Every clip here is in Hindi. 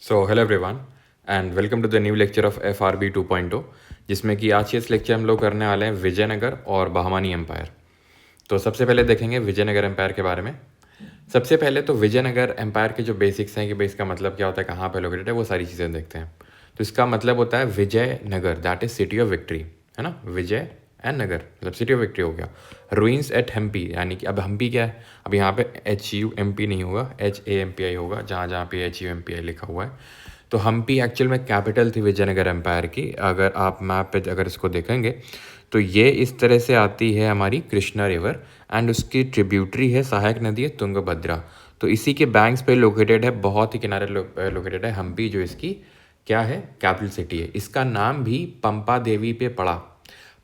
So hello everyone and welcome to the new lecture of F R B 2.0 जिसमें कि आज के इस लेक्चर हम लोग करने वाले हैं विजयनगर और बहमानी एम्पायर। तो सबसे पहले देखेंगे विजयनगर एम्पायर के बारे में। सबसे पहले तो विजयनगर एम्पायर के जो बेसिक्स हैं कि भाई इसका मतलब क्या होता है, कहाँ पे लोकेटेड है, वो सारी चीज़ें देखते हैं। तो इसका मतलब होता है Vijayanagar, that is city of victory, है ना। विजय एंड नगर मतलब सिटी ऑफ विक्ट्री हो गया। रूइंस एट हम्पी, यानी कि अब हम्पी क्या है, अब यहाँ पे HUMP नहीं होगा, HAMPI होगा, जहाँ जहाँ पे HUMPI लिखा हुआ है। तो हम्पी एक्चुअल में कैपिटल थी विजयनगर एम्पायर की। अगर आप मैप पे अगर इसको देखेंगे तो ये इस तरह से आती है हमारी कृष्णा रिवर एंड उसकी ट्रिब्यूटरी है सहायक नदी है तुंगभद्रा। तो इसी के बैंक्स पे लोकेटेड है, बहुत ही किनारे लोकेटेड है हम्पी, जो इसकी क्या है, कैपिटल सिटी है। इसका नाम भी पंपा देवी पे पड़ा।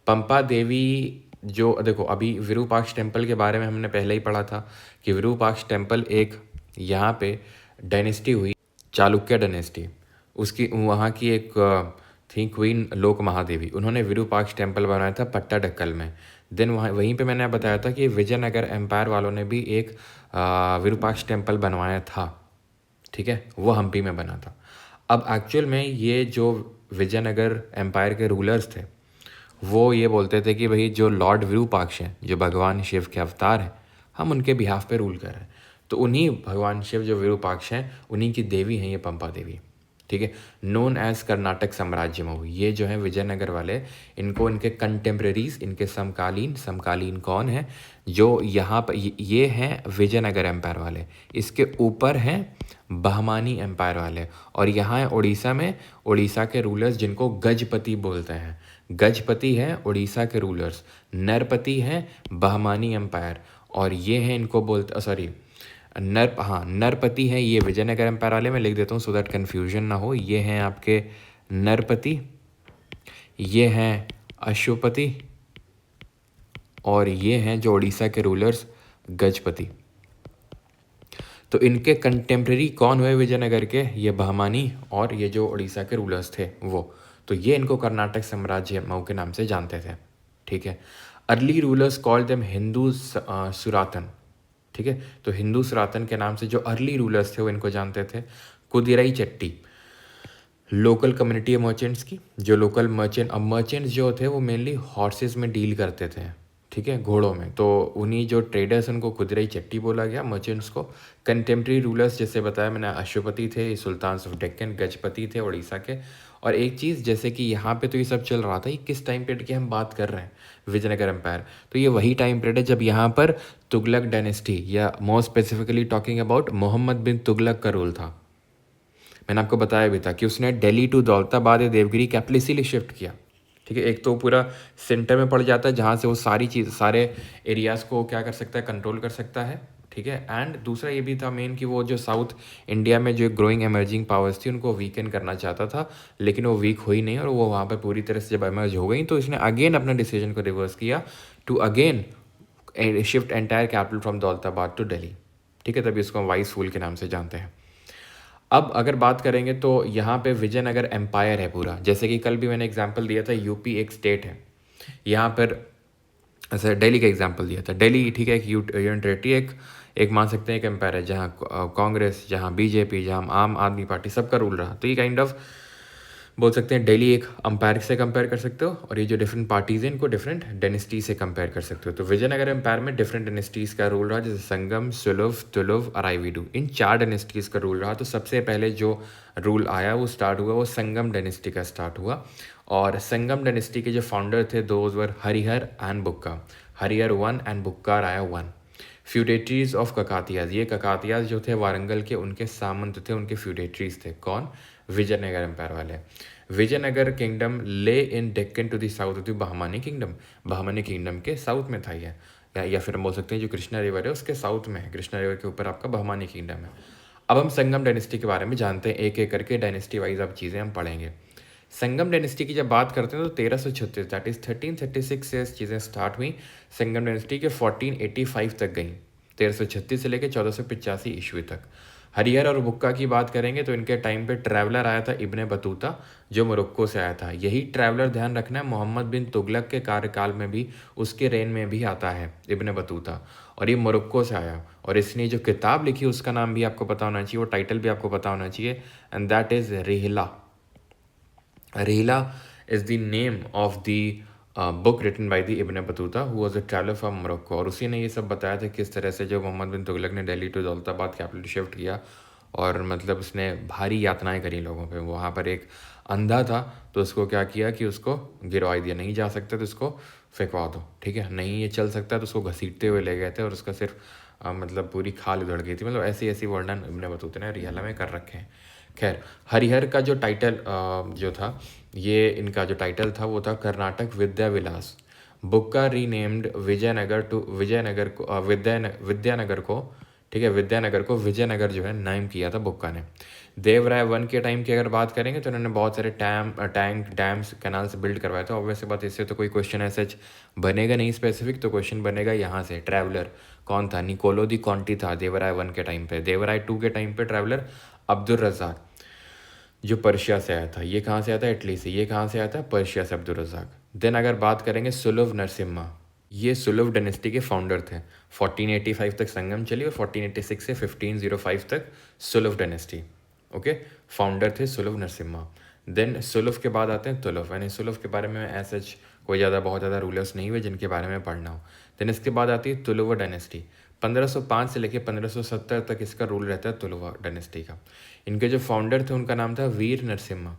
पंपा देवी, जो देखो अभी विरूपाक्ष टेम्पल के बारे में हमने पहले ही पढ़ा था कि विरूपाक्ष टेम्पल एक यहाँ पे डायनेस्टी हुई, चालुक्य डायनेस्टी। उसकी वहाँ की एक थी क्वीन लोक महादेवी, उन्होंने विरूपाक्ष टेम्पल बनाया था पट्टाडक्कल में। देन वहाँ वहीं पे मैंने बताया था कि विजयनगर एम्पायर वालों ने भी एक विरूपाक्ष टेम्पल बनवाया था, ठीक है, वो हम्पी में बना था। अब एक्चुअल में ये जो विजयनगर एम्पायर के रूलर्स थे वो ये बोलते थे कि भाई जो लॉर्ड विरूपाक्ष हैं, जो भगवान शिव के अवतार हैं, हम उनके बिहाफ पे रूल कर रहे हैं। तो उन्हीं भगवान शिव जो विरूपाक्ष हैं उन्हीं की देवी हैं ये पंपा देवी, ठीक है। नोन एज कर्नाटक साम्राज्य में ये जो है विजयनगर वाले, इनको इनके कंटेम्प्रेरीज, इनके समकालीन, समकालीन कौन है, जो यहाँ पर ये हैं विजयनगर एम्पायर वाले। इसके ऊपर हैं बहमानी एम्पायर वाले, और यहाँ है उड़ीसा में उड़ीसा के रूलर्स जिनको गजपति बोलते हैं। गजपति हैं उड़ीसा के रूलर्स, नरपति हैं बहमानी एम्पायर, और ये हैं इनको बोलते, सॉरी, नरपति हैं ये विजयनगर एम्पायर वाले। मैं लिख देता हूँ सो दैट कन्फ्यूजन ना हो। ये हैं आपके नरपति, ये हैं अशुपति, और ये हैं जो उड़ीसा के रूलर्स गजपति। तो इनके कंटेम्प्रेरी कौन हुए विजयनगर के, ये बहमानी और ये जो उड़ीसा के रूलर्स थे वो। तो ये इनको कर्नाटक साम्राज्य मऊ के नाम से जानते थे, ठीक है। Early rulers called them Hindu Suratan, ठीक है। तो हिंदू सुरातन के नाम से जो अर्ली रूलर्स थे वो इनको जानते थे। कुदिराई चट्टी, लोकल कम्युनिटी मर्चेंट्स की, जो लोकल मर्चेंट, अब मर्चेंट्स जो थे वो मेनली हॉर्सेस में डील करते थे, ठीक है, घोड़ों में। तो उन्हीं जो ट्रेडर्स उनको कुदिराई चट्टी बोला गया, मर्चेंट्स को। कंटेम्प्रेरी रूलर्स जैसे बताया मैंने, अशुपति थे, सुल्तान ऑफ डेक्कन, गजपति थे उड़ीसा के। और एक चीज़ जैसे कि यहाँ पे तो ये सब चल रहा था, ये किस टाइम पीरियड की हम बात कर रहे हैं, विजयनगर एम्पायर, तो ये वही टाइम पीरियड है जब यहाँ पर तुगलक डायनेस्टी, या more specifically talking about Mohammad bin Tughlaq का रूल था। मैंने आपको बताया भी था कि उसने दिल्ली टू दौलताबाद या देवगिरी कैपिटल इसीलिए शिफ्ट किया, ठीक है। एक तो पूरा सेंटर में पड़ जाता है जहाँ से वो सारी चीज़, सारे एरियाज़ को क्या कर सकता है, कंट्रोल कर सकता है, ठीक है। एंड दूसरा ये भी था मेन कि वो जो साउथ इंडिया में जो ग्रोइंग एमर्जिंग पावर्स थी उनको वीकन करना चाहता था, लेकिन वो वीक हुई नहीं, और वो वहाँ पर पूरी तरह से जब एमर्ज हो गई तो इसने अगेन अपना डिसीजन को रिवर्स किया to again shift entire capital from Daulatabad to Delhi, ठीक है। तभी उसको हम वाइस फूल के नाम से जानते हैं। अब अगर बात करेंगे तो यहाँ पे विजयनगर एम्पायर है पूरा, जैसे कि कल भी मैंने एग्जांपल दिया था, यूपी एक स्टेट है, यहाँ पर ऐसे दिल्ली का एग्जांपल दिया था। दिल्ली, ठीक है, एक यूनियन टेरिटरी, एक मान सकते हैं एक एम्पायर है, जहाँ कांग्रेस, जहाँ बीजेपी, जहाँ आम आदमी पार्टी, सबका रूल रहा। तो ये काइंड ऑफ बोल सकते हैं दिल्ली एक अंपायर से कंपेयर कर सकते हो, और ये जो डिफरेंट पार्टीज हैं इनको डिफरेंट डेनिस्टी से कंपेयर कर सकते हो। तो विजयनगर एम्पायर में डिफरेंट डेनिस्टीज का रूल रहा, जैसे संगम, सुलभ, तुलुव और आईवीडू, इन 4 डेनिस्टीज का रूल रहा। तो सबसे पहले जो रूल आया वो स्टार्ट हुआ, वो संगम डेनिस्टी का स्टार्ट हुआ। और संगम डेनिस्टी के जो फाउंडर थे those were Harihara and Bukka, Harihara 1 and Bukka Raya 1। Feudatories of ककातियाज, ये ककातियाज जो थे वारंगल के, उनके सामंत थे, उनके फ्यूडेटरीज थे। कौन? विजयनगर एम्पायर वाले। Vijayanagara kingdom lay in Deccan to the south of the Bahmani kingdom, Bahmani kingdom के साउथ में था ये, या फिर हम बोल सकते हैं जो कृष्णा रिवर है उसके साउथ में है, कृष्णा रिवर के ऊपर आपका बहमानी किंगडम है। अब हम संगम डायनेस्टी के बारे में जानते हैं, एक एक करके डायनेस्टी वाइज अब चीज़ें हम पढ़ेंगे। संगम डायनेस्टी की जब बात करते हैं तो 1336 दैट इज 1336 से चीज़ें स्टार्ट हुई। संगम डायनेस्टी के 1485 तक गई, 1336 से लेकर 1485 ईस्वी तक। हरिहर और बुक्का की बात करेंगे तो इनके टाइम पे ट्रैवलर आया था इब्ने बतूता, जो मोरक्को से आया था। यही ट्रैवलर, ध्यान रखना है, मोहम्मद बिन तुगलक के कार्यकाल में भी, उसके रेन में भी आता है इब्ने बतूता। और ये मोरक्को से आया, और इसने जो किताब लिखी उसका नाम भी आपको पता होना चाहिए, वो टाइटल भी आपको पता होना चाहिए, and that is Rihla. Rihla is the name of the book written by the Ibn Battuta who was a traveller from Morocco. और उसी ने ये सब बताया था किस तरह से जो मोहम्मद बिन तुगलक ने Delhi to Daulatabad capital shift किया, और मतलब उसने भारी यातनाएं करी लोगों पे। वहाँ पर एक अंधा था तो उसको क्या किया कि उसको गिरवा दिया, नहीं जा सकते तो उसको फेंकवा दो, ठीक है, नहीं ये चल सकता तो उसको घसीटते हुए ले गए थे, और उसका सिर्फ मतलब पूरी खाल उधड़ गई थी। मतलब ऐसी ऐसी वर्णन इब्न बतूता ने रिहला में कर रखे हैं। खैर, हरिहर का जो टाइटल जो था, ये इनका जो टाइटल था वो था कर्नाटक विद्या विलास। बुक का रीनेम्ड विजयनगर टू विजयनगर को विद्यानगर को, ठीक है, विद्यानगर को विजयनगर जो है नाम किया था बुक्का ने। देवराय वन के टाइम की अगर बात करेंगे तो इन्होंने बहुत सारे टैंक डैम्स कैनाल्स बिल्ड करवाए थे। ऑब्वियस बात, इससे तो कोई क्वेश्चन ऐसे बनेगा नहीं स्पेसिफिक, तो क्वेश्चन बनेगा यहाँ से। ट्रैवलर कौन था? निकोलो दी कॉन्टी था देवराय वन के टाइम पे। देवराय टू के टाइम पे ट्रैवलर अब्दुल रज़ाक, जो पर्शिया से आया था। ये कहाँ से आया था? इटली से। ये कहाँ से आया था? पर्शिया से, अब्दुल रज़ाक। देन अगर बात करेंगे सुलभ नरसिम्हा, ये सुलभ डायनेस्टी के फाउंडर थे। 1485 तक संगम चली और 1486 से 1505 तक सुलभ डायनेस्टी। ओके, फाउंडर थे सुलभ नरसिम्हा। देन सुलभ के बाद आते हैं तुलभ, यानी सुलभ के बारे में ऐसा कोई बहुत ज़्यादा रूलर्स नहीं हुए जिनके बारे में पढ़ना हो। देन इसके बाद आती है तुलुवा डायनेस्टी। 1505 से लेकर 1570 तक इसका रूल रहता है तुलुवा डायनेस्टी का। इनके जो फाउंडर थे उनका नाम था वीर नरसिम्हा।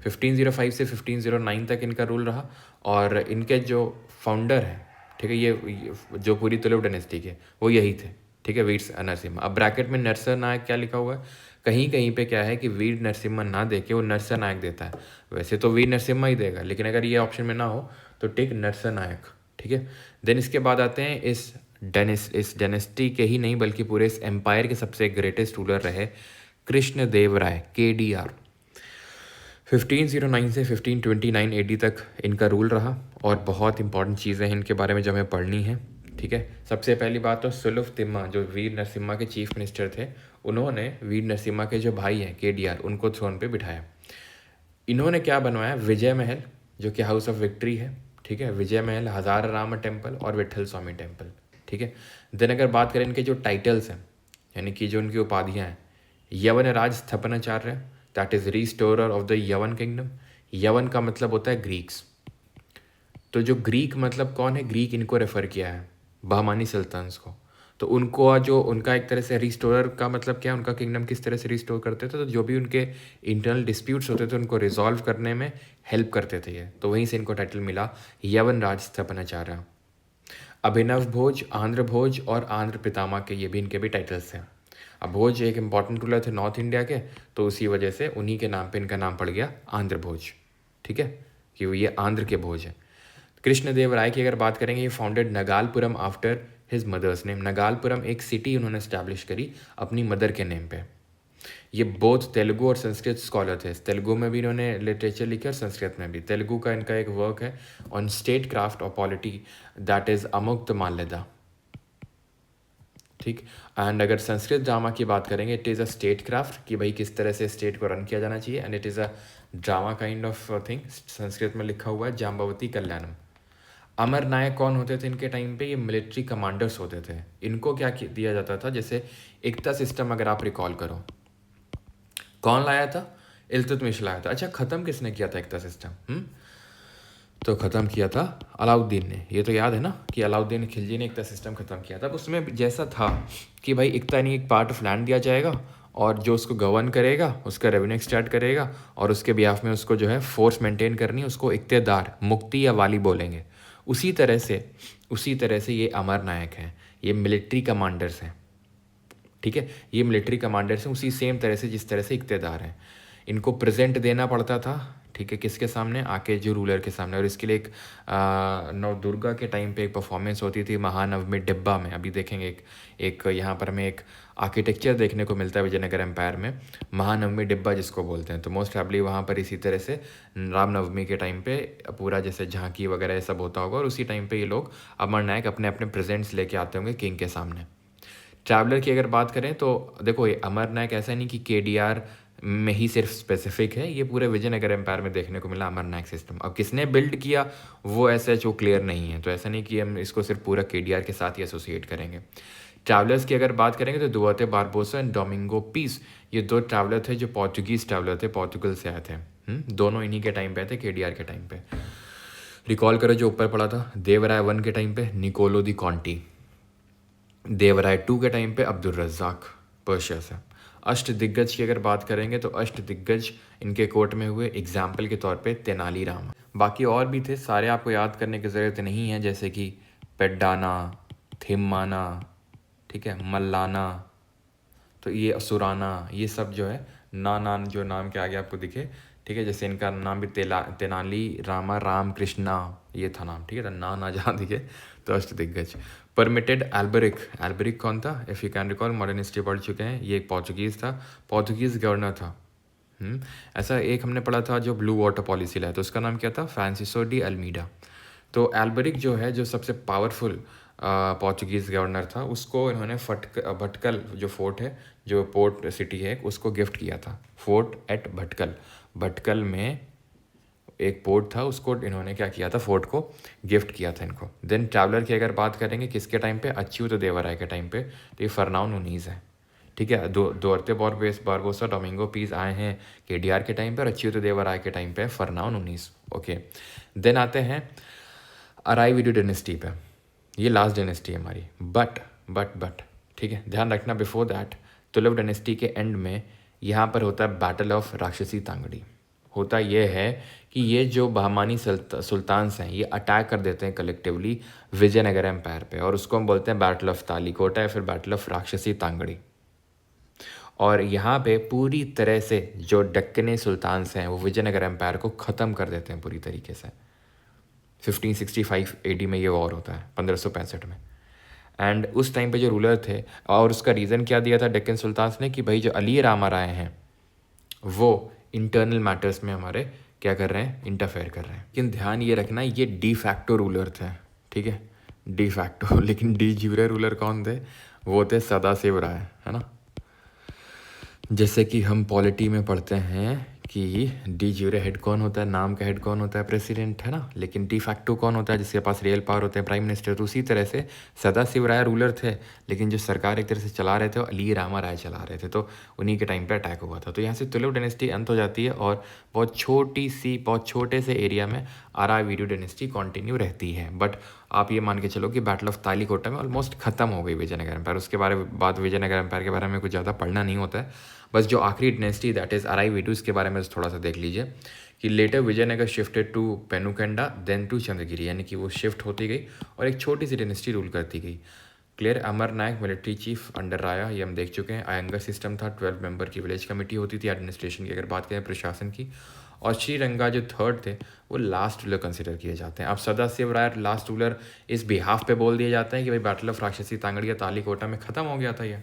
1505 से 1509 तक इनका रूल रहा, और इनके जो फाउंडर हैं, ठीक है, ये जो पूरी तुलुव डायनेस्टी के, वो यही थे, ठीक है, वीर नरसिम्हा। अब ब्रैकेट में नरसर नायक क्या लिखा हुआ है? कहीं कहीं पे क्या है कि वीर नरसिम्हा ना देके वो नरसर नायक देता है। वैसे तो वीर नरसिम्हा ही देगा, लेकिन अगर ये ऑप्शन में ना हो तो टिक नरसर नायक, ठीक है। देन इसके बाद आते हैं इस डायनेस्टी के ही नहीं बल्कि पूरे इस एम्पायर के सबसे ग्रेटेस्ट रूलर रहे कृष्ण देव राय, KDR। 1509 से 1529 AD तक इनका रूल रहा, और बहुत इंपॉर्टेंट चीज़ें हैं इनके बारे में जो हमें पढ़नी है, ठीक है। सबसे पहली बात तो सुलभ तिम्मा, जो वीर नरसिम्हा के चीफ मिनिस्टर थे, उन्होंने वीर नरसिम्हा के जो भाई हैं KDR, उनको थ्रोन पे बिठाया। इन्होंने क्या बनवाया? विजय महल, जो कि हाउस ऑफ विक्ट्री है, ठीक है, विजय महल, हज़ार राम टेम्पल और विठल स्वामी टेम्पल, ठीक है। देन अगर बात करें इनके जो टाइटल्स हैं, यानी कि जो उनकी उपाधियाँ हैं, Yavana Raj Sthapanacharya, that is restorer of the Yavana kingdom. Yavana का मतलब होता है ग्रीक्स। तो जो ग्रीक मतलब कौन है? ग्रीक इनको रेफर किया है, बहमानी सल्तनस को। तो उनको जो उनका एक तरह से रिस्टोरर का मतलब क्या है? उनका किंगडम किस तरह से रिस्टोर करते थे, तो जो भी उनके इंटरनल डिस्प्यूट्स होते थे उनको रिजॉल्व करने में हेल्प करते थे ये। तो वहीं से इनको टाइटल मिला यवन राज स्थापनाचार्य। अभिनव भोज, आंध्र भोज और आंध्र पितामह के, ये भी इनके भी टाइटल्स हैं। अब भोज एक इंपॉर्टेंट रूलर थे नॉर्थ इंडिया के, तो उसी वजह से उन्हीं के नाम पे इनका नाम पड़ गया आंध्र भोज, ठीक है, कि ये आंध्र के भोज हैं। कृष्णदेव राय की अगर बात करेंगे, ये founded Nagalapuram after his mother's name. Nagalapuram एक सिटी उन्होंने स्टैब्लिश करी अपनी मदर के नेम पे। ये बोथ तेलुगु और संस्कृत स्कॉलर थे। तेलुगु में भी इन्होंने लिटरेचर लिखा और संस्कृत में भी। तेलुगु का इनका एक वर्क है ऑन स्टेट क्राफ्ट और पॉलिटी, दैट इज अमुक्त माल्यदा, ठीक। एंड अगर संस्कृत ड्रामा की बात करेंगे, it is a state craft, कि भाई किस तरह से स्टेट को रन किया जाना चाहिए, and it is a drama kind of thing. Sanskrit में लिखा हुआ है जाम्बवती कल्याणम। अमर नायक कौन होते थे इनके टाइम पे? ये मिलिट्री कमांडर्स होते थे। इनको क्या दिया जाता था? जैसे एकता सिस्टम अगर आप रिकॉल करो, कौन लाया था? इल्तुतमिश लाया था। अच्छा, ख़त्म किसने किया था एकता सिस्टम? तो ख़त्म किया था अलाउद्दीन ने। ये तो याद है ना कि अलाउद्दीन खिलजी ने एकता सिस्टम ख़त्म किया था। उसमें जैसा था कि भाई एकता नहीं, एक पार्ट ऑफ लैंड दिया जाएगा, और जो उसको गवर्न करेगा उसका रेवेन्यू एक्सट्रैक्ट करेगा, और उसके बिहाफ में उसको जो है फोर्स मेंटेन करनी है, उसको इक्तेदार, मुक्ति या वाली बोलेंगे। उसी तरह से ये अमर नायक हैं, ये मिलिट्री कमांडर्स हैं, ठीक है, ये मिलिट्री कमांडर्स हैं उसी सेम तरह से जिस तरह से इक्तेदार हैं। इनको प्रेजेंट देना पड़ता था, ठीक है, किसके सामने? आके जो रूलर के सामने। और इसके लिए एक नवदुर्गा के टाइम पे एक परफॉर्मेंस होती थी महानवमी डिब्बा में। अभी देखेंगे एक यहाँ पर हमें एक आर्किटेक्चर देखने को मिलता है विजयनगर एम्पायर में, महानवमी डिब्बा जिसको बोलते हैं। तो मोस्ट प्रॉब्ली वहाँ पर इसी तरह से रामनवमी के टाइम पे पूरा जैसे झांकी वगैरह ये सब होता होगा, और उसी टाइम पे ये लोग अमर नायक अपने अपने प्रेजेंट्स लेके आते होंगे किंग के सामने। ट्रैवलर की अगर बात करें तो देखो, ये अमर नायक ऐसा नहीं कि KDR में ही सिर्फ स्पेसिफिक है, ये पूरे विजयनगर एम्पायर में देखने को मिला अमरनायक सिस्टम। अब किसने बिल्ड किया वो ऐसा जो क्लियर नहीं है, तो ऐसा नहीं कि हम इसको सिर्फ पूरा केडीआर के साथ ही एसोसिएट करेंगे। ट्रैवलर्स की अगर बात करेंगे तो दुआते बारबोसा एंड डोमिंगो पीस, ये दो ट्रैवलर थे जो पोर्चुगीज ट्रैवलर थे, पोर्चुगल से आए थे। दोनों इन्हीं के टाइम पे थे, केडीआर के टाइम पे। रिकॉल करो जो ऊपर पड़ा था, देवराय 1 के टाइम पे निकोलो दी कॉन्टी, देवराय 2 के टाइम पे अब्दुल रज्जाक पर्शिया से। अष्ट दिग्गज की अगर बात करेंगे तो अष्ट दिग्गज इनके कोर्ट में हुए, एग्जाम्पल के तौर पे तेनालीराम। बाकी और भी थे, सारे आपको याद करने की ज़रूरत नहीं है, जैसे कि पेड्डाना, थिम्माना, ठीक है, मल्लाना, तो ये असुराना, ये सब जो है नान जो नाम के आगे आपको दिखे, ठीक है, जैसे इनका नाम भी तेनाली रामा राम कृष्णा ये था नाम, ठीक है, ना जहाँ दिखे तो अष्ट दिग्गज। परमिटेड एल्बरिक कौन था, if you can recall, modern history पढ़ चुके हैं, ये एक पोर्चुगीज़ था, पोर्चुगीज़ गवर्नर था। ऐसा एक हमने पढ़ा था जो ब्लू वाटर पॉलिसी लाया, तो उसका नाम क्या था, फ्रांसिसो डी अल्मीडा। तो एल्बरिक जो है, जो सबसे पावरफुल पोर्चुगीज़ गवर्नर था, उसको इन्होंने भटकल जो फोर्ट है, जो पोर्ट सिटी है, उसको गिफ्ट किया था, फोर्ट एट भटकल। भटकल में एक पोर्ट था, उसको इन्होंने क्या किया था, फोर्ट को गिफ्ट किया था इनको। देन ट्रैवलर की अगर बात करेंगे किसके टाइम पे, अच्युत देवराय के टाइम पे, तो ये फरनाओ नुनीज़ है, ठीक है। दुआर्ते बारबोसा डोमिंगो पीस आए हैं केडीआर के टाइम पे, और अच्युत देवराय के टाइम पे फरनाओ नुनीज़। ओके, देन आते हैं अराईवीडू डायनेस्टी पे, ये लास्ट डायनेस्टी है हमारी। बट ठीक है, ध्यान रखना, बिफोर दैट तुलुव डायनेस्टी के एंड में यहाँ पर होता है बैटल ऑफ राक्षसी तांगड़ी। होता यह है कि ये जो बहमानी सुल्तान्स हैं, ये अटैक कर देते हैं कलेक्टिवली विजयनगर एम्पायर पे, और उसको हम बोलते हैं बैटल ऑफ तालीकोटा या फिर बैटल ऑफ राक्षसी तांगड़ी। और यहाँ पे पूरी तरह से जो डक्कनी सुल्तान्स हैं वो विजयनगर एम्पायर को ख़त्म कर देते हैं पूरी तरीके से। 1565 एडी में ये वॉर होता है, 1565 में। एंड उस टाइम पे जो रूलर थे, और उसका रीज़न क्या दिया था डेक्कन सुल्तान्स ने, कि भाई जो अली रामा राय हैं वो इंटरनल मैटर्स में हमारे क्या कर रहे हैं, इंटरफेयर कर रहे हैं। लेकिन ध्यान ये रखना, ये डी फैक्टो रूलर थे, ठीक है, डी फैक्टो। लेकिन डी ज्यूरे रूलर कौन थे, वो थे सदाशिव राय, है ना। जैसे कि हम पॉलिटी में पढ़ते हैं कि डी ज्यूरे हेड कौन होता है, नाम का हेड कौन होता है, प्रेसिडेंट, है ना। लेकिन डी फैक्टो कौन होता है, जिसके पास रियल पावर होते हैं, प्राइम मिनिस्टर। तो उसी तरह से सदाशिव राय रूलर थे, लेकिन जो सरकार एक तरह से चला रहे थे वो अली रामा राय चला रहे थे, तो उन्हीं के टाइम पे अटैक हुआ था। तो यहाँ से तुलुव डायनेस्टी अंत हो जाती है, और बहुत छोटे से एरिया में अरावीडू डायनेस्टी कंटिन्यू रहती है। बट आप ये मान के चलो कि बैटल ऑफ तालीकोटा में ऑलमोस्ट ख़त्म हो गई विजयनगर एम्पायर। उसके बाद विजयनगर एम्पायर के बारे में कुछ ज़्यादा पढ़ना नहीं होता है। बस जो आखिरी डायनेस्टी दैट इज़ अराईवीडू, इसके बारे में थोड़ा सा देख लीजिए कि later Vijayanagara shifted to Penukonda then to Chandragiri, यानी कि वो शिफ्ट होती गई और एक छोटी सी डायनेस्टी रूल करती गई। क्लियर, अमर नायक मिलिट्री चीफ अंडर राया, ये हम देख चुके हैं। आयंगर सिस्टम था, 12 मेंबर की विलेज कमेटी होती थी एडमिनिस्ट्रेशन की अगर बात करें, प्रशासन की। और श्रीरंगा जो थर्ड थे वो लास्ट रूलर कंसिडर किए जाते हैं। अब सदाशिव राय लास्ट रूलर इस बिहाफ पे बोल दिए जाते हैं कि भाई बैटल ऑफ राक्षसी तांगड़िया तालीकोटा में ख़त्म हो गया था ये,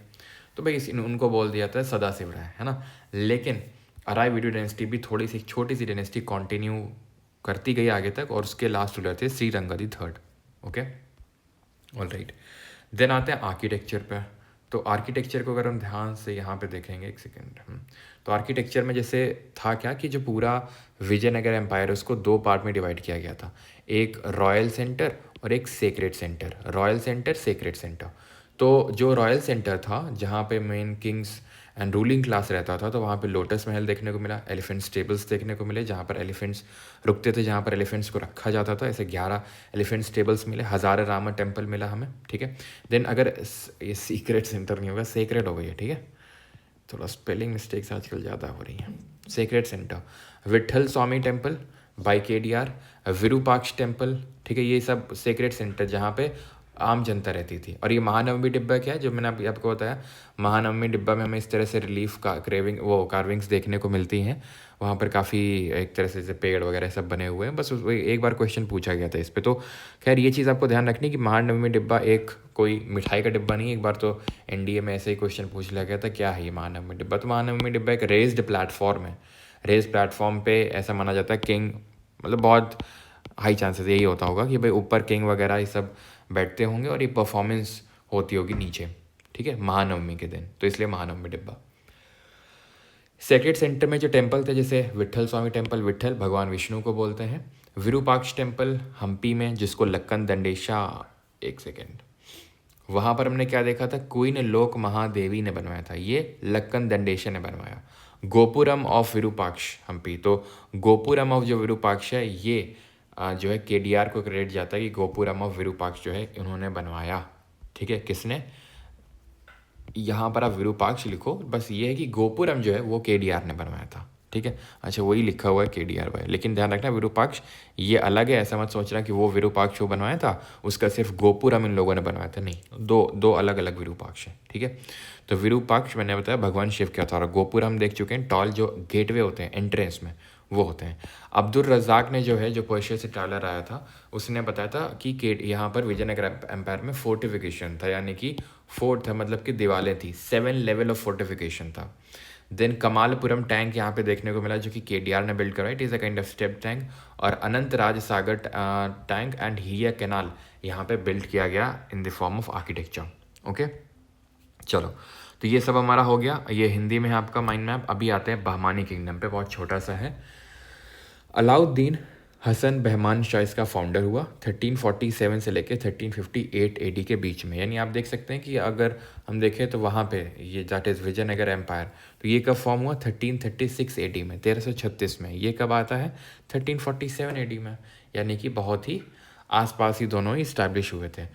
तो भाई उनको बोल दिया जाता है सदाशिव राय, है ना। लेकिन अराईवीडू डायनेस्टी भी थोड़ी सी छोटी सी डायनेस्टी कंटिन्यू करती गई आगे तक, और उसके लास्ट रूलर थे Sriranga the third. Okay, all right. Then आते हैं आर्किटेक्चर पे। तो आर्किटेक्चर को अगर हम ध्यान से यहाँ पे देखेंगे, एक सेकेंड, तो आर्किटेक्चर में जैसे था क्या कि जो पूरा विजयनगर एम्पायर उसको दो पार्ट में डिवाइड किया गया था, एक रॉयल सेंटर और एक sacred centre. Royal centre, sacred centre. तो जो रॉयल सेंटर था जहाँ पे main kings and ruling class रहता था, तो वहाँ पे लोटस महल देखने को मिला, एलिफेंट स्टेबल्स देखने को मिले जहाँ पर एलिफेंट्स रुकते थे, जहाँ पर एलिफेंट्स को रखा जाता था। ऐसे 11 एलिफेंट स्टेबल्स मिले, हज़ारे रामा टेम्पल मिला हमें, ठीक है। देन अगर ये सीक्रेट सेंटर नहीं होगा, सेक्रेट हो गई है, ठीक है, थोड़ा स्पेलिंग मिस्टेक्स आजकल ज़्यादा हो रही हैं। Sacred centre, Vitthala Swami temple by KDR, Virupaksha temple, ठीक है, ये सब सेक्रेट सेंटर जहाँ पे आम जनता रहती थी। और ये महानवमी डिब्बा क्या है, जो मैंने अभी आपको बताया, महानवमी डिब्बा में हमें इस तरह से रिलीफ का कार्विंग्स देखने को मिलती हैं। वहाँ पर काफ़ी एक तरह से पेड़ वगैरह सब बने हुए हैं। बस एक बार क्वेश्चन पूछा गया था इस पर। तो खैर ये चीज़ आपको ध्यान रखनी कि महानवमी डिब्बा एक कोई मिठाई का डिब्बा नहीं। एक बार तो एनडीए में ऐसे ही क्वेश्चन पूछ लिया गया था, क्या है ये महानवमी डिब्बा। तो महानवमी डिब्बा एक रेज्ड प्लेटफॉर्म है। रेज्ड प्लेटफॉर्म पे ऐसा माना जाता है किंग, मतलब बहुत हाई चांसेस यही होता होगा कि भाई ऊपर किंग वगैरह ये सब बैठते होंगे और ये परफॉर्मेंस होती होगी नीचे, ठीक है, महानवमी के दिन, तो इसलिए महानवमी डिब्बा। सेक्रेड सेंटर में जो टेम्पल थे, जैसे विट्ठल स्वामी टेम्पल, विट्ठल भगवान विष्णु को बोलते हैं। विरूपाक्ष टेम्पल हम्पी में, जिसको लक्कन दंडेशा, एक सेकेंड, वहाँ पर हमने क्या देखा था, क्वीन लोक महादेवी ने बनवाया था, ये लक्कन दंडेशा ने बनवाया। गोपुरम ऑफ विरूपाक्ष हम्पी, तो गोपुरम ऑफ जो विरूपाक्ष है ये जो है केडीआर को क्रेडिट जाता है कि गोपुरम ऑफ विरूपाक्ष जो है उन्होंने बनवाया। ठीक है, किसने, यहाँ पर आप विरूपाक्ष लिखो, बस ये है कि गोपुरम जो है वो केडीआर ने बनवाया था। ठीक है, अच्छा वही लिखा हुआ है केडीआर भाई, लेकिन ध्यान रखना विरूपाक्ष ये अलग है, ऐसा मत सोचना कि वो विरूपाक्ष वो बनवाया था उसका सिर्फ गोपुरम इन लोगों ने बनवाया था, नहीं, दो अलग अलग विरूपाक्ष है। ठीक है, तो विरूपाक्ष मैंने बताया भगवान शिव के अवतार, गोपुरम देख चुके हैं, टॉल जो गेटवे होते हैं एंट्रेंस में वो होते हैं। अब्दुल रज़ाक ने जो है, जो पर्शिया से ट्रैवलर आया था, उसने बताया था कि यहाँ पर विजयनगर एम्पायर में फोर्टिफिकेशन था, यानी कि फोर्ट था मतलब कि दीवारें थी, 7 लेवल ऑफ फोर्टिफिकेशन था। देन कमालपुरम टैंक यहाँ पे देखने को मिला जो कि केडीआर ने बिल्ड करवाया, it is a kind of step tank. और अनंत राज सागर टैंक एंड हिया कैनाल यहाँ पे बिल्ड किया गया in the form of architecture. Okay, चलो, तो ये सब हमारा हो गया, ये हिंदी में है आपका माइंड मैप। अभी आते हैं बहमानी किंगडम पे, बहुत छोटा सा है। अलाउद्दीन हसन बहमान शाह इसका फाउंडर हुआ 1347 से लेकर 1358 एडी के बीच में, यानी आप देख सकते हैं कि अगर हम देखें तो वहाँ पे ये दैट इज़ विजयनगर एम्पायर, तो ये कब फॉर्म हुआ 1336 एडी में, 1336 में। ये कब आता है 1347 एडी में, यानी कि बहुत ही आसपास ही दोनों ही इस्टेब्लिश हुए थे।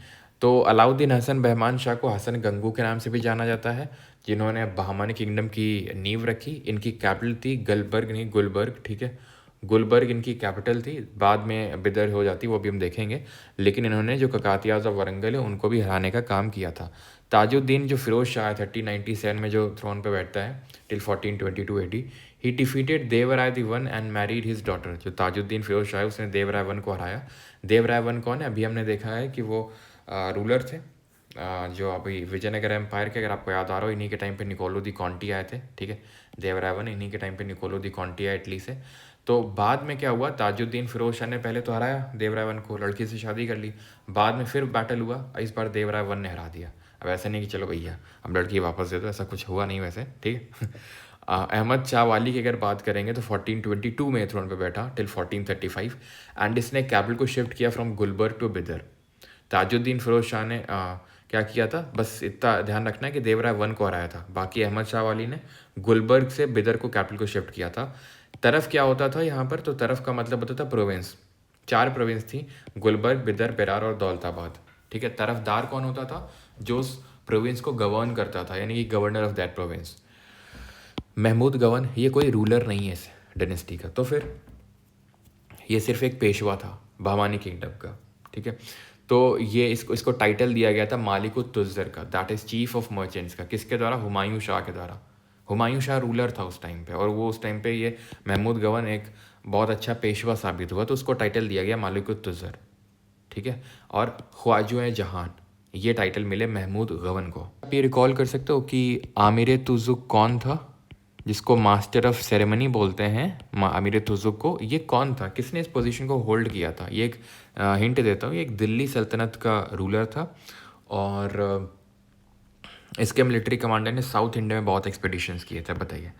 तो अलाउद्दीन हसन बहमान शाह को हसन गंगू के नाम से भी जाना जाता है, जिन्होंने बहमानी किंगडम की नींव रखी। इनकी कैपिटल थी गलबर्ग, नहीं गुलबर्ग, ठीक है, गुलबर्ग इनकी कैपिटल थी, बाद में बिदर हो जाती, वो भी हम देखेंगे। लेकिन इन्होंने जो ककातियाज ऑफ वरंगल है उनको भी हराने का काम किया था। ताजुद्दीन जो फिरोज शाह है 1397 में जो थ्रोन पे बैठता है till 1422 AD, he defeated Devaraya the one and married his daughter. जो ताजुद्दीन फिरोज शाह है उसने देवराय वन को हराया। देवराय वन कौन है, अभी हमने देखा है कि वो रूलर थे जो अभी विजयनगर एम्पायर के, अगर आपको याद आ रहा हो, इन्हीं के टाइम पे निकोलो दी कॉन्टी आए थे। ठीक है, देवराय वन इन्हीं के टाइम पे निकोलो दी कॉन्टी आए इटली से। तो बाद में क्या हुआ, ताजुद्दीन फिरोज शाह ने पहले तो हराया देवराय वन को, लड़की से शादी कर ली, बाद में फिर बैटल हुआ, इस बार देवराय वन ने हरा दिया। अब ऐसा नहीं कि चलो भैया अब लड़की वापस दे दो, ऐसा कुछ हुआ नहीं वैसे। ठीक है अहमद शाह वाली की अगर बात करेंगे तो 1422 में थ्रोन पे बैठा टिल 1435 एंड इसने कैपिटल को शिफ्ट किया फ्रॉम गुलबर्ग टू बिदर। ताजुद्दीन फिरोज शाह ने क्या किया था, बस इतना ध्यान रखना है कि देवराय वन को हराया था, बाकी अहमद शाह वाली ने गुलबर्ग से बिदर को कैपिटल को शिफ्ट किया था। तरफ क्या होता था यहाँ पर, तो तरफ का मतलब होता था प्रोविंस, 4 प्रोविंस थी, गुलबर्ग, बिदर, बेरार और दौलताबाद। ठीक है, तरफदार कौन होता था, जो उस प्रोविंस को गवर्न करता था, यानी कि governor of that province. Mahmud Gawan, ये कोई रूलर नहीं है इस डायनेस्टी का, तो फिर ये सिर्फ एक पेशवा था बहमानी किंगडम का। ठीक है, तो ये इसको टाइटल दिया गया था मालिकुत तुज़र का, that is chief of merchants का, किसके द्वारा, हुमायूं शाह के द्वारा। हुमायूं शाह रूलर था उस टाइम पे, और वो उस टाइम पे ये महमूद गवर्न एक बहुत अच्छा पेशवा साबित हुआ, तो उसको टाइटल दिया गया मालिकुत तुज़र। ठीक है, और ख्वाजो जहान ये टाइटल मिले महमूद गवर्न को। आप ये रिकॉल कर सकते हो कि आमिर तुज़ुक कौन था, जिसको मास्टर ऑफ सेरेमनी बोलते हैं आमिर तुज़ुक को, ये कौन था, किसने इस पोजीशन को होल्ड किया था। ये एक हिंट देता हूँ, ये एक दिल्ली सल्तनत का रूलर था, और इसके मिलिट्री कमांडर ने साउथ इंडिया में बहुत एक्सपेडिशंस किए थे। बताइए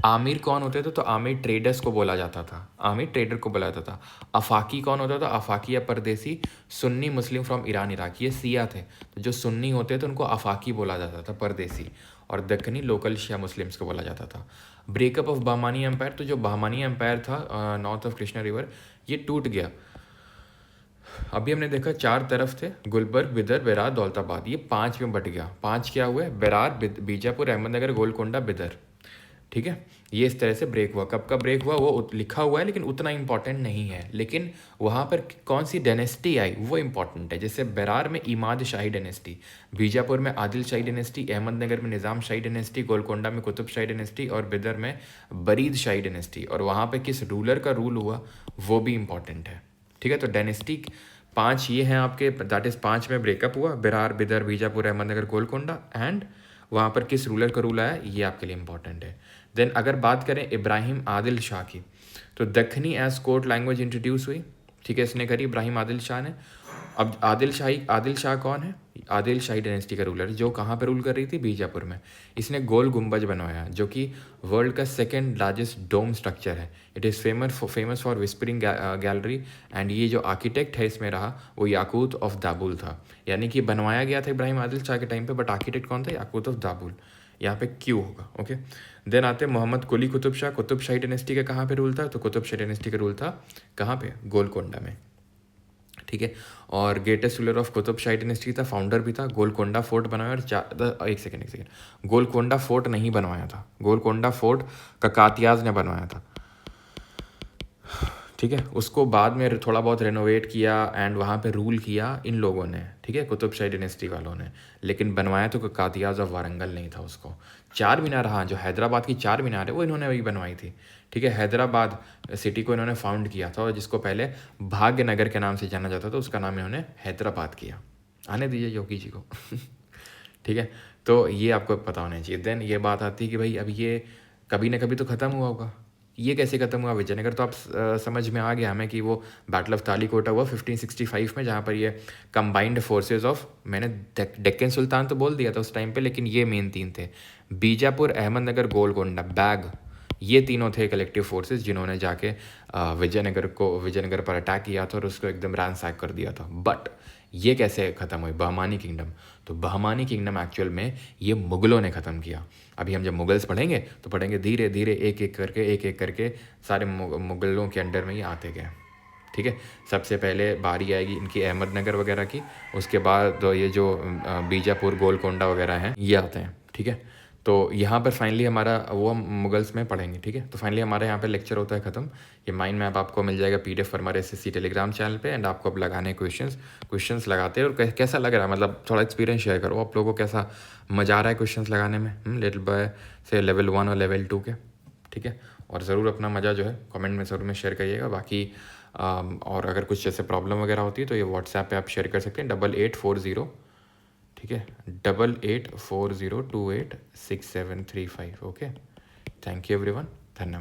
आमिर कौन होते थे, तो आमिर ट्रेडर्स को बोला जाता था, आमिर ट्रेडर को बोला जाता था। अफाकी कौन होता था, अफाकी या परदेसी, सुन्नी मुस्लिम फ्रॉम ईरान इराक, ये सिया थे, तो जो सुन्नी होते थे उनको अफाकी बोला जाता था, परदेसी, और दक्कनी लोकल शिया मुस्लिम्स को बोला जाता था। ब्रेकअप ऑफ बहमानी एम्पायर, तो जो बहमानी एम्पायर था नॉर्थ ऑफ कृष्णा रिवर, ये टूट गया। अभी हमने देखा 4 तरफ थे, गुलबर्ग, बिदर, बेरार, दौलताबाद, ये 5 में बट गया। 5 क्या हुए, बेरार, बीजापुर, अहमदनगर, गोलकोंडा, बिदर। ठीक है, ये इस तरह से ब्रेक हुआ। कब का ब्रेक हुआ वो लिखा हुआ है, लेकिन उतना इंपॉर्टेंट नहीं है, लेकिन वहाँ पर कौन सी डायनेस्टी आई वो इंपॉर्टेंट है। जैसे बेरार में इमाद शाही डायनेस्टी, बीजापुर में आदिल शाही डायनेस्टी, अहमदनगर में निज़ाम शाही डायनेस्टी, गोलकोंडा में कुतुब शाही डायनेस्टी, और बिदर में बरीद शाही डायनेस्टी, और वहाँ पर किस रूलर का रूल हुआ वो भी इंपॉर्टेंट है। ठीक है, तो डायनेस्टी 5 ये हैं आपके, दैट इज़ 5 में ब्रेकअप हुआ, बेरार, बिदर, बीजापुर, अहमदनगर, गोलकोंडा, एंड वहाँ पर किस रूलर का रूल आया ये आपके लिए इंपॉर्टेंट है। देन अगर बात करें इब्राहिम आदिल शाह की, तो दक्खनी एज कोर्ट लैंग्वेज इंट्रोड्यूस हुई। ठीक है, इसने करी इब्राहिम आदिल शाह ने, अब आदिल शाह कौन है? आदिल शाही डायनेस्टी का रूलर जो कहाँ पे रूल कर रही थी? बीजापुर में। इसने गोल गुंबज बनवाया जो कि वर्ल्ड का सेकेंड लार्जेस्ट डोम स्ट्रक्चर है। It is famous for whispering gallery. And ये जो आर्किटेक्ट है इसमें रहा वो याकूत ऑफ दाबुल था। यानी कि बनवाया गया था इब्राहिम आदिल शाह के टाइम पे, बट आर्किटेक्ट कौन था? याकूत ऑफ दाबुल। यहाँ पे क्यू होगा। ओके, देन आते हैं मोहम्मद कुली कुतुब शाह। कुतुब शाही डायनेस्टी का कहाँ पे रूल था? तो कुतुब शाही डायनेस्टी का रूल था कहाँ पे? गोलकोंडा में। ठीक है, और greatest ruler of Qutub shahi dynasty था, फाउंडर भी था। गोलकोंडा फोर्ट बनवाया और एक सेकेंड, गोलकोंडा फोर्ट नहीं बनवाया था, गोलकोंडा फोर्ट ककातियाज ने बनवाया था। ठीक है, उसको बाद में थोड़ा बहुत रेनोवेट किया एंड वहाँ पे रूल किया इन लोगों ने। ठीक है, कुतुब शाही डायनेस्टी वालों ने, लेकिन बनवाया तो ककातियाज ऑफ वारंगल नहीं था उसको। चार मीनार, हाँ, जो हैदराबाद की चार मीनार है वो इन्होंने वही बनवाई थी। ठीक है, हैदराबाद सिटी को इन्होंने फाउंड किया था और जिसको पहले भाग्यनगर के नाम से जाना जाता था उसका नाम इन्होंने हैदराबाद किया। आने दीजिए योगी जी को। ठीक है, तो ये आपको पता होना चाहिए। देन ये बात आती है कि भाई अब ये कभी ना कभी तो ख़त्म हुआ होगा। ये कैसे ख़त्म हुआ? विजयनगर तो आप समझ में आ गया हमें कि वो बैटल ऑफ तालीकोटा हुआ 1565 में, जहाँ पर ये कंबाइंड फोर्सेस ऑफ, मैंने डेक्कन सुल्तान तो बोल दिया था उस टाइम पे, लेकिन ये मेन तीन थे, बीजापुर, अहमदनगर, गोलकोंडा, बैग, ये तीनों थे कलेक्टिव फोर्सेस जिन्होंने जाके विजयनगर पर अटैक किया था और उसको एकदम रैंसैक कर दिया था। बट ये कैसे ख़त्म हुई? बहमानी किंगडम। तो बहमानी किंगडम एक्चुअल में ये मुग़लों ने ख़त्म किया। अभी हम जब मुग़ल्स पढ़ेंगे तो पढ़ेंगे धीरे धीरे एक एक करके सारे मुग़लों के अंडर में ही आते गए। ठीक है, सबसे पहले बारी आएगी इनकी अहमदनगर वगैरह की, उसके बाद ये जो बीजापुर, गोलकोंडा वगैरह हैं ये आते हैं। ठीक है, तो यहाँ पर फाइनली हमारा वो हम मुगल्स में पढ़ेंगे। ठीक है, तो फाइनली हमारे यहाँ पे लेक्चर होता है ख़त्म। ये माइंड मैप आपको मिल जाएगा PDF हमारे SSC टेलीग्राम चैनल पे। एंड आपको अब लगाने क्वेश्चंस लगाते हैं। और कैसा लग रहा है, मतलब थोड़ा एक्सपीरियंस शेयर करो आप लोगों को, कैसा मज़ा आ रहा है क्वेश्चंस लगाने में लिटिल बाय से लेवल 1 और लेवल 2 के। ठीक है, और ज़रूर अपना मज़ा जो है कमेंट में ज़रूर में शेयर करिएगा। बाकी और अगर कुछ जैसे प्रॉब्लम वगैरह होती है तो ये व्हाट्सएप पे आप शेयर कर सकते हैं 8840, ठीक है, 8840286735। ओके, थैंक यू एवरीवन, धन्यवाद।